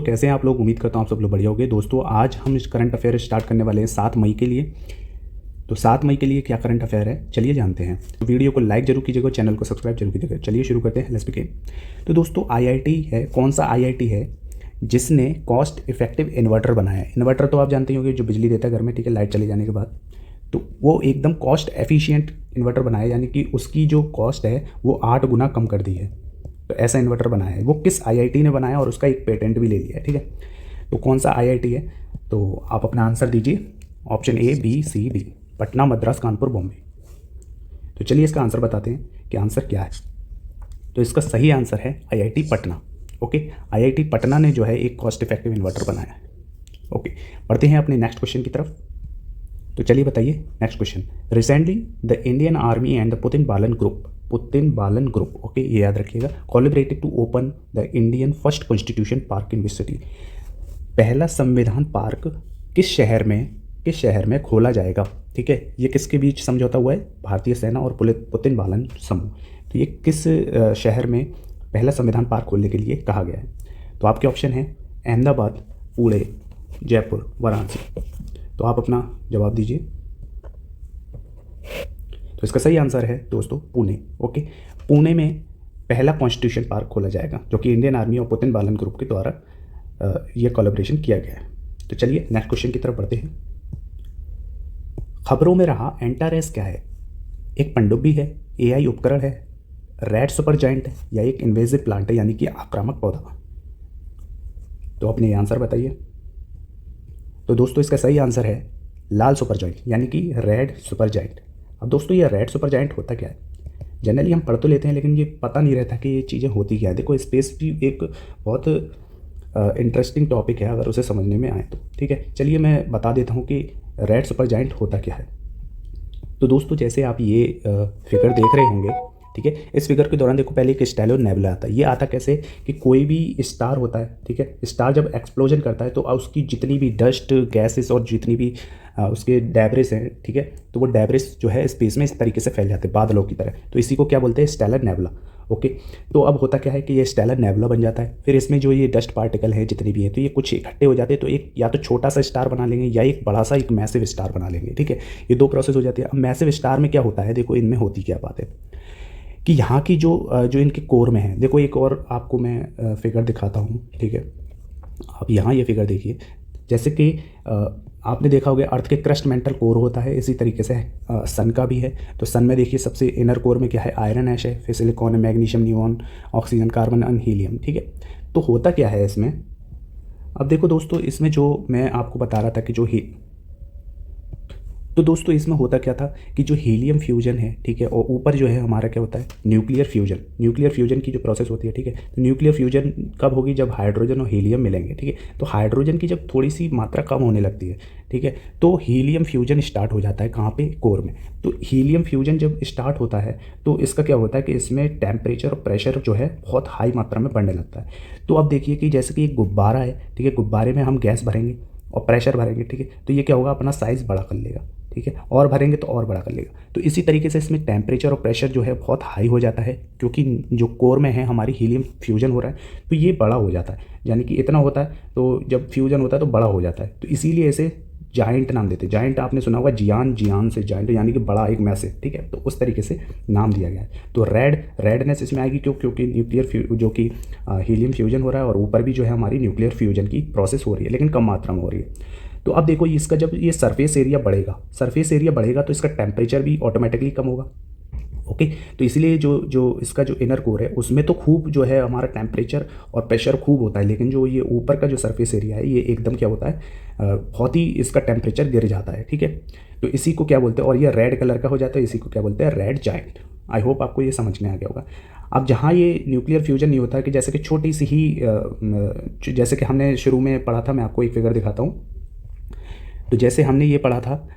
कैसे हैं आप लोग। उम्मीद करता हूँ आप सब लोग बढ़िया होंगे। दोस्तों आज हम इस करंट अफेयर स्टार्ट करने वाले हैं 7 मई के लिए। तो 7 मई के लिए क्या करंट अफेयर है चलिए जानते हैं। तो वीडियो को लाइक जरूर कीजिएगा, चैनल को सब्सक्राइब जरूर कीजिएगा। चलिए शुरू करते हैं, लेट्स बिगिन। तो दोस्तों आईआईटी है, कौन सा आईआईटी है जिसने कॉस्ट इफेक्टिव इन्वर्टर बनाया है। इन्वर्टर तो आप जानते ही होंगे, जो बिजली देता है घर में, ठीक है, लाइट चले जाने के बाद। तो वो एकदम कॉस्ट एफिशिएंट इन्वर्टर बनाया, यानी कि उसकी जो कॉस्ट है वो 8 गुना कम कर दी है। तो ऐसा इन्वर्टर बनाया है। वो किस आईआईटी ने बनाया और उसका एक पेटेंट भी ले लिया है, ठीक है। तो कौन सा आईआईटी है, तो आप अपना आंसर दीजिए। Option A, B, C, D. Patna, Madras, Kanpur, Bombay. तो चलिए इसका आंसर बताते हैं कि आंसर क्या है। तो इसका सही आंसर है IIT Patna. Okay, IIT Patna ने जो है एक कॉस्ट इफेक्टिव इन्वर्टर बनाया है। ओके, बढ़ते हैं अपने नेक्स्ट क्वेश्चन की तरफ। तो चलिए बताइए next question. Recently the Indian army and the पुतिन बालन ग्रुप, ओके, ये याद रखिएगा, collaborated to open the Indian first constitution park in which city. पहला संविधान पार्क किस शहर में खोला जाएगा, ठीक है। ये किसके बीच समझौता हुआ है, भारतीय सेना और पुतिन बालन समूह। तो ये किस शहर में पहला संविधान पार्क खोलने के लिए कहा गया है। तो आपके ऑप्शन हैं अहमदाबाद, पुणे, जयपुर, वाराणसी। तो आप अपना जवाब दीजिए। तो इसका सही आंसर है दोस्तों पुणे। ओके, पुणे में पहला कॉन्स्टिट्यूशन पार्क खोला जाएगा, जो कि इंडियन आर्मी और पुतिन बालन ग्रुप के द्वारा ये कोलैबोरेशन किया गया है। तो चलिए नेक्स्ट क्वेश्चन की तरफ बढ़ते हैं। खबरों में रहा एंटारेस क्या है। एक पनडुब्बी है, एआई उपकरण है, रेड सुपर जायंट है, या एक इन्वेजिव प्लांट है, यानी कि आक्रामक पौधा। तो अपने आंसर बताइए। तो दोस्तों इसका सही आंसर है लाल सुपर जायंट, यानी कि रेड सुपर जायंट। अब दोस्तों ये रेड सुपर जायंट होता क्या है। जनरली हम पढ़ तो लेते हैं, लेकिन ये पता नहीं रहता कि ये चीज़ें होती क्या है। देखो स्पेस भी एक बहुत इंटरेस्टिंग टॉपिक है अगर उसे समझने में आए तो, ठीक है। चलिए मैं बता देता हूँ कि रेड सुपर जायंट होता क्या है। तो दोस्तों जैसे आप ये फिगर देख रहे होंगे, ठीक है, इस फिगर के दौरान देखो पहले एक स्टेलर नेबुला आता है। ये आता कैसे कि कोई भी स्टार होता है, ठीक है, स्टार जब एक्सप्लोजन करता है तो उसकी जितनी भी डस्ट गैसेस और जितनी भी उसके डेब्रिस हैं, ठीक है, तो वो डेब्रिस जो है स्पेस में इस तरीके से फैल जाते हैं बादलों की तरह। तो इसी को क्या बोलते हैं, स्टेलर नेबुला। ओके, तो अब होता क्या है कि ये स्टेलर नेबुला बन जाता है। फिर इसमें जो ये डस्ट पार्टिकल है जितने भी हैं, तो ये कुछ इकट्ठे हो जाते हैं, तो एक या तो छोटा सा स्टार बना लेंगे या एक बड़ा सा एक मैसिव स्टार बना लेंगे, ठीक है। ये दो प्रोसेस हो जाती है। अब मैसिव स्टार में क्या होता है, देखो इनमें होती क्या बात है कि यहाँ की जो इनके कोर में है, देखो एक और आपको मैं फिगर दिखाता हूँ, ठीक है। आप यहाँ ये फिगर देखिए, जैसे कि आपने देखा होगा अर्थ के क्रस्ट मेंटल कोर होता है, इसी तरीके से सन का भी है। तो सन में देखिए सबसे इनर कोर में क्या है, आयरन ऐश है, फिर सिलिकॉन है, मैग्नीशियम, नियॉन, ऑक्सीजन, कार्बन और हीलियम, ठीक है। तो होता क्या है इसमें, अब देखो दोस्तों इसमें जो मैं आपको बता रहा था कि तो दोस्तों इसमें होता क्या था कि जो हीलियम फ्यूजन है, ठीक है, और ऊपर जो है हमारा क्या होता है, न्यूक्लियर फ्यूजन की जो प्रोसेस होती है, ठीक है। तो न्यूक्लियर फ्यूजन कब होगी, जब हाइड्रोजन और हीलियम मिलेंगे, ठीक है। तो हाइड्रोजन की जब थोड़ी सी मात्रा कम होने लगती है, ठीक है, तो हीलियम फ्यूजन स्टार्ट हो जाता है। कहाँ पे, कोर में। तो हीलियम फ्यूजन जब स्टार्ट होता है तो इसका क्या होता है कि इसमें टेम्परेचर और प्रेशर जो है बहुत हाई मात्रा में बढ़ने लगता है। तो अब देखिए कि जैसे कि एक गुब्बारा है, ठीक है, गुब्बारे में हम गैस भरेंगे और प्रेशर भरेंगे, ठीक है, तो ये क्या होगा, अपना साइज़ बड़ा कर लेगा, ठीक है, और भरेंगे तो और बड़ा कर लेगा। तो इसी तरीके से इसमें टेम्परेचर और प्रेशर जो है बहुत हाई हो जाता है, क्योंकि जो कोर में है हमारी हीलियम फ्यूजन हो रहा है, तो ये बड़ा हो जाता है, यानी कि इतना होता है। तो जब फ्यूजन होता है तो बड़ा हो जाता है, तो इसीलिए इसे जाइंट नाम देते हैं। जाइंट आपने सुना होगा, जियान से जाइंट, यानी कि बड़ा, एक मैसिव, ठीक है। तो उस तरीके से नाम दिया गया है। तो रेडनेस इसमें आएगी क्योंकि न्यूक्लियर जो कि हीलियम फ्यूजन हो रहा है और ऊपर भी जो है हमारी न्यूक्लियर फ्यूजन की प्रोसेस हो रही है, लेकिन कम मात्रा में हो रही है। तो अब देखो इसका जब ये सरफेस एरिया बढ़ेगा तो इसका टेम्परेचर भी ऑटोमेटिकली कम होगा। ओके, तो इसलिए जो इसका जो इनर कोर है उसमें तो खूब जो है हमारा टेम्परेचर और प्रेशर खूब होता है, लेकिन जो ये ऊपर का जो सरफेस एरिया है ये एकदम क्या होता है, बहुत ही इसका टेम्परेचर गिर जाता है, ठीक है। तो इसी को क्या बोलते हैं, और ये रेड कलर का हो जाता है, इसी को क्या बोलते हैं, रेड जायंट। आई होप आपको ये समझ में आ गया होगा। अब जहाँ ये न्यूक्लियर फ्यूजन नहीं होता है कि जैसे कि छोटी सी ही जैसे कि हमने शुरू में पढ़ा था, मैं आपको एक फिगर दिखाता हूँ। तो जैसे हमने ये पढ़ा था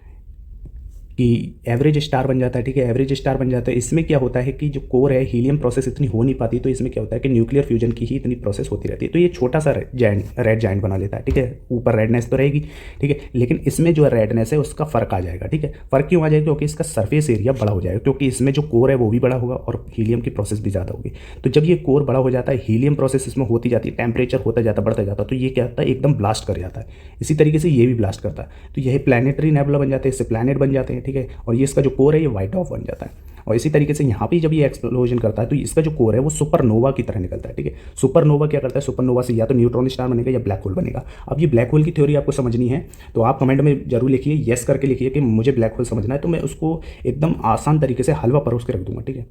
कि एवरेज स्टार बन जाता है, ठीक है, एवरेज स्टार बन जाता है। इसमें क्या होता है कि जो कोर है, हीलियम प्रोसेस इतनी हो नहीं पाती, तो इसमें क्या होता है कि न्यूक्लियर फ्यूजन की ही इतनी प्रोसेस होती रहती है। तो ये छोटा सा रेड जाइंट बना लेता है, ठीक है, ऊपर रेडनेस तो रहेगी, ठीक है, लेकिन इसमें जो रेडनेस है उसका फर्क आ जाएगा, ठीक है। फर्क क्यों आ जाएगा? क्योंकि इसका सरफेस एरिया बड़ा हो जाएगा, क्योंकि इसमें जो कोर है वो भी बड़ा होगा और हीलियम की प्रोसेस भी ज़्यादा होगी। तो जब ये कोर बड़ा हो जाता है, हीलियम प्रोसेस इसमें होती जाती है, टेम्परेचर होता जाता, बढ़ता जाता, तो ये क्या होता है, एकदम ब्लास्ट कर जाता है। इसी तरीके से ये भी ब्लास्ट करता है, तो यही प्लानिटरी नेबुला बन जाते हैं, इससे प्लैनेट बन जाते हैं, ठीक है। और ये इसका जो कोर है ये वाइट डॉर्फ बन जाता है। और इसी तरीके से यहाँ पे जब ये एक्सप्लोजन करता है तो इसका जो कोर है वो सुपरनोवा की तरह निकलता है, ठीक है। सुपरनोवा क्या करता है? सुपरनोवा से या तो न्यूट्रॉन स्टार बनेगा या ब्लैक होल बनेगा। अब ये ब्लैक होल की थ्योरी आपको समझनी है तो आप कमेंट में जरूर लिखिए, येस करके लिखिए कि मुझे ब्लैक होल समझना है, तो मैं उसको एकदम आसान तरीके से हलवा परोस के रख दूंगा, ठीक है।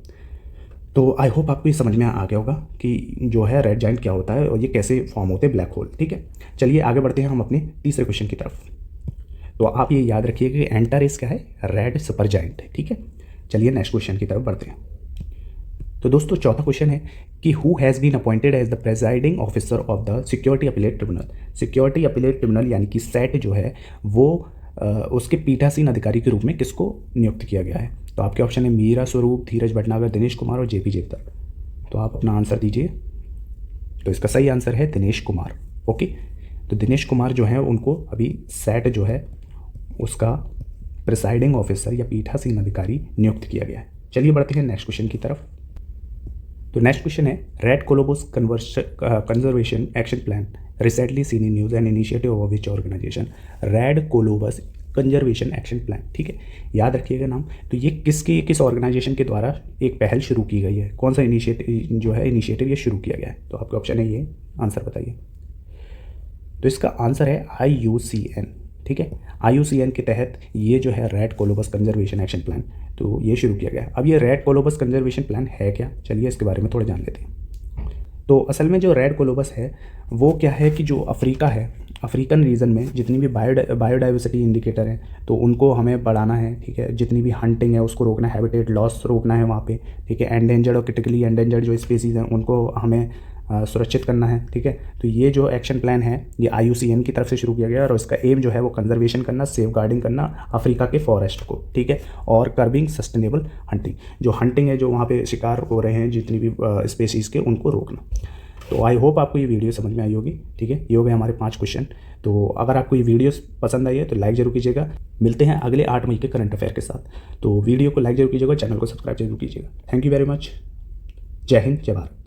तो आई होप आपको ये समझ में आ गया होगा कि जो है रेड जाइंट क्या होता है और ये कैसे फॉर्म होते हैं ब्लैक होल, ठीक है। चलिए आगे बढ़ते हैं हम अपने तीसरे क्वेश्चन की तरफ। तो आप ये याद रखिए कि एंटारेस क्या है? रेड सुपर जाइंट, ठीक है। चलिए नेक्स्ट क्वेश्चन की तरफ बढ़ते हैं। तो दोस्तों चौथा क्वेश्चन है कि who has been appointed as the presiding officer of the security appellate tribunal. Security appellate tribunal यानी कि सेट जो है वो उसके पीठासीन अधिकारी के रूप में किसको नियुक्त किया गया है? तो आपके ऑप्शन है मीरा स्वरूप, धीरज भटनागर, दिनेश कुमार और जेपी जेकर। तो आप अपना आंसर दीजिए। तो इसका सही आंसर है दिनेश कुमार, ओके। तो दिनेश कुमार जो है उनको अभी सेट जो है उसका प्रिसाइडिंग ऑफिसर या पीठासीन अधिकारी नियुक्त किया गया है। चलिए बढ़ते हैं नेक्स्ट क्वेश्चन की तरफ। तो नेक्स्ट क्वेश्चन है red colobus conservation action plan recently seen in news and initiative of which organisation. Red colobus conservation action plan, ठीक है, याद रखिएगा नाम। तो ये किस ऑर्गेनाइजेशन के द्वारा एक पहल शुरू की गई है? कौन सा इनिशिएटिव ये शुरू किया गया है? तो आपका ऑप्शन है ये, आंसर बताइए। तो इसका आंसर है IUCN, ठीक है। IUCN के तहत ये जो है red colobus conservation action plan, तो ये शुरू किया गया है। अब ये रेड कोलोबस कंजर्वेशन प्लान है क्या? चलिए इसके बारे में थोड़ा जान लेते हैं। तो असल में जो रेड कोलोबस है वो क्या है कि जो अफ्रीका है, अफ्रीकन रीजन में जितनी भी बायोडाइवर्सिटी इंडिकेटर हैं तो उनको हमें बढ़ाना है, ठीक है। जितनी भी हंटिंग है उसको रोकना है, हैबिटेट लॉस रोकना है वहाँ पे, ठीक है। एंडेंजर्ड और क्रिटिकली एंडेंजर्ड जो स्पीसीज़ हैं उनको हमें सुरक्षित करना है, ठीक है। तो ये जो एक्शन प्लान है ये IUCN की तरफ से शुरू किया गया और इसका एम जो है वो कंजर्वेशन करना, सेफ गार्डिंग करना अफ्रीका के फॉरेस्ट को, ठीक है, और कर्बिंग सस्टेनेबल हंटिंग, जो हंटिंग है जो वहाँ पे शिकार हो रहे हैं जितनी भी स्पेसीज़ के, उनको रोकना। तो आई होप आपको ये वीडियो समझ में आई होगी, ठीक है। ये हो गए हमारे 5 क्वेश्चन। तो अगर आपको ये वीडियो पसंद आई है तो लाइक जरूर कीजिएगा। मिलते हैं अगले 8 मई के करंट अफेयर के साथ। तो वीडियो को लाइक जरूर कीजिएगा, चैनल को सब्सक्राइब जरूर कीजिएगा। Thank you very much. जय हिंद, जय भारत।